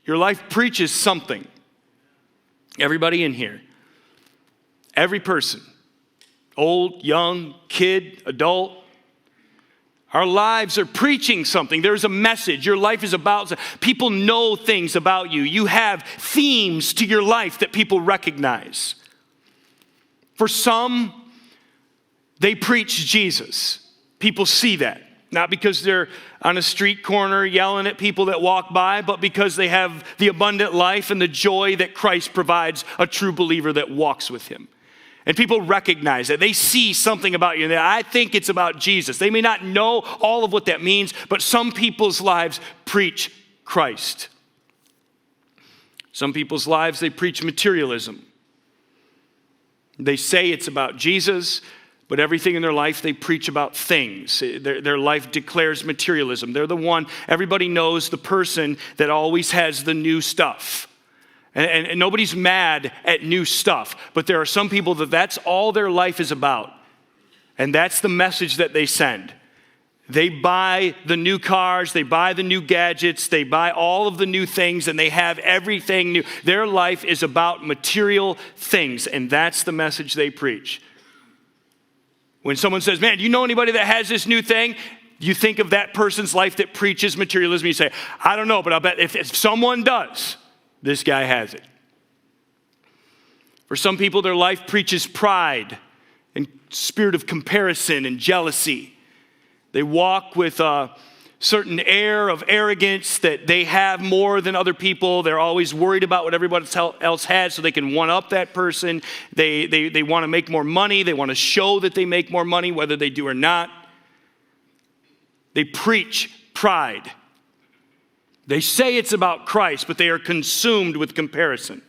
Your life preaches something. Everybody in here. Every person. Old, young, kid, adult. Our lives are preaching something. There's a message. Your life is about, people know things about you. You have themes to your life that people recognize. For some, they preach Jesus. People see that. Not because they're on a street corner yelling at people that walk by, but because they have the abundant life and the joy that Christ provides a true believer that walks with him. And people recognize that. They see something about you. And I think it's about Jesus. They may not know all of what that means, but some people's lives preach Christ. Some people's lives, they preach materialism. They say it's about Jesus, but everything in their life, they preach about things. Their life declares materialism. They're the one, everybody knows the person that always has the new stuff. And nobody's mad at new stuff, but there are some people that's all their life is about. And that's the message that they send. They buy the new cars, they buy the new gadgets, they buy all of the new things, and they have everything new. Their life is about material things, and that's the message they preach. When someone says, man, do you know anybody that has this new thing? You think of that person's life that preaches materialism, you say, I don't know, but I'll bet if someone does, this guy has it. For some people, their life preaches pride and spirit of comparison and jealousy. They walk with a certain air of arrogance that they have more than other people. They're always worried about what everybody else has so they can one-up that person. They want to make more money. They want to show that they make more money, whether they do or not. They preach pride. They say it's about Christ, but they are consumed with comparison.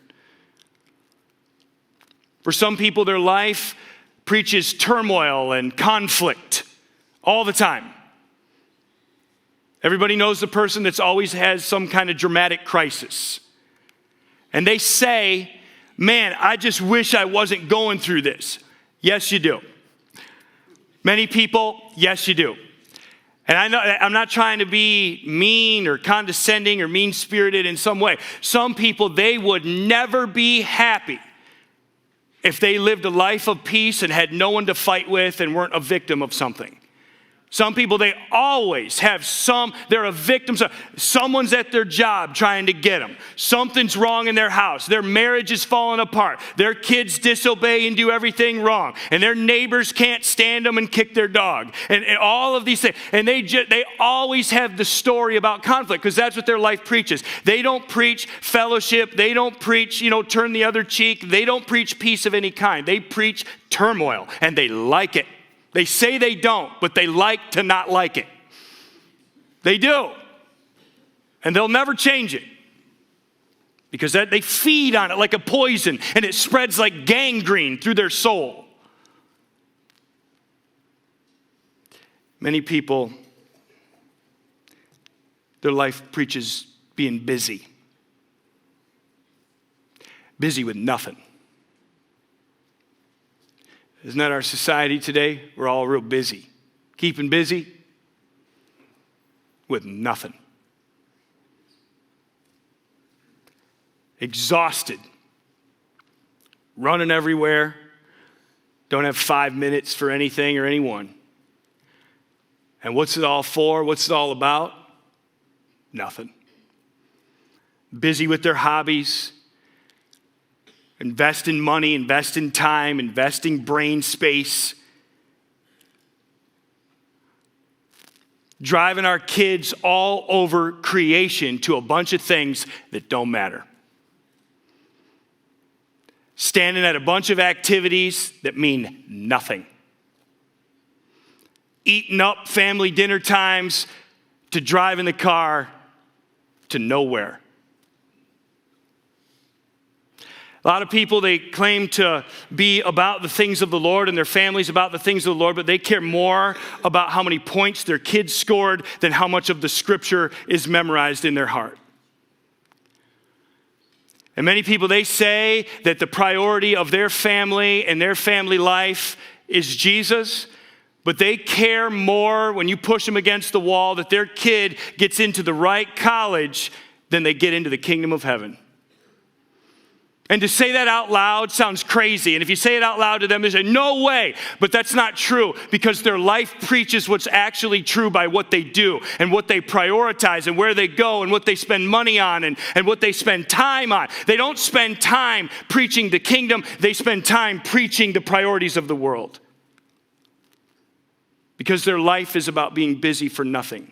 For some people, their life preaches turmoil and conflict all the time. Everybody knows the person that's always has some kind of dramatic crisis. And they say, man, I just wish I wasn't going through this. Yes, you do. Many people, yes, you do. And I know I'm not trying to be mean or condescending or mean-spirited in some way. Some people, they would never be happy if they lived a life of peace and had no one to fight with and weren't a victim of something. Some people, they always have they're a victim. Someone's at their job trying to get them. Something's wrong in their house. Their marriage is falling apart. Their kids disobey and do everything wrong. And their neighbors can't stand them and kick their dog. And all of these things. And they always have the story about conflict because that's what their life preaches. They don't preach fellowship. They don't preach, turn the other cheek. They don't preach peace of any kind. They preach turmoil, and they like it. They say they don't, but they like to not like it. They do. And they'll never change it. Because they feed on it like a poison, and it spreads like gangrene through their soul. Many people, their life preaches being busy. Busy with nothing. Isn't that our society today? We're all real busy. Keeping busy with nothing. Exhausted. Running everywhere. Don't have 5 minutes for anything or anyone. And what's it all for? What's it all about? Nothing. Busy with their hobbies. Invest in money, invest in time, invest in brain space. Driving our kids all over creation to a bunch of things that don't matter. Standing at a bunch of activities that mean nothing. Eating up family dinner times to drive in the car to nowhere. A lot of people, they claim to be about the things of the Lord and their families about the things of the Lord, but they care more about how many points their kids scored than how much of the scripture is memorized in their heart. And many people, they say that the priority of their family and their family life is Jesus, but they care more when you push them against the wall that their kid gets into the right college then they get into the kingdom of heaven. And to say that out loud sounds crazy. And if you say it out loud to them, they say, no way. But that's not true, because their life preaches what's actually true by what they do and what they prioritize and where they go and what they spend money on and what they spend time on. They don't spend time preaching the kingdom. They spend time preaching the priorities of the world. Because their life is about being busy for nothing.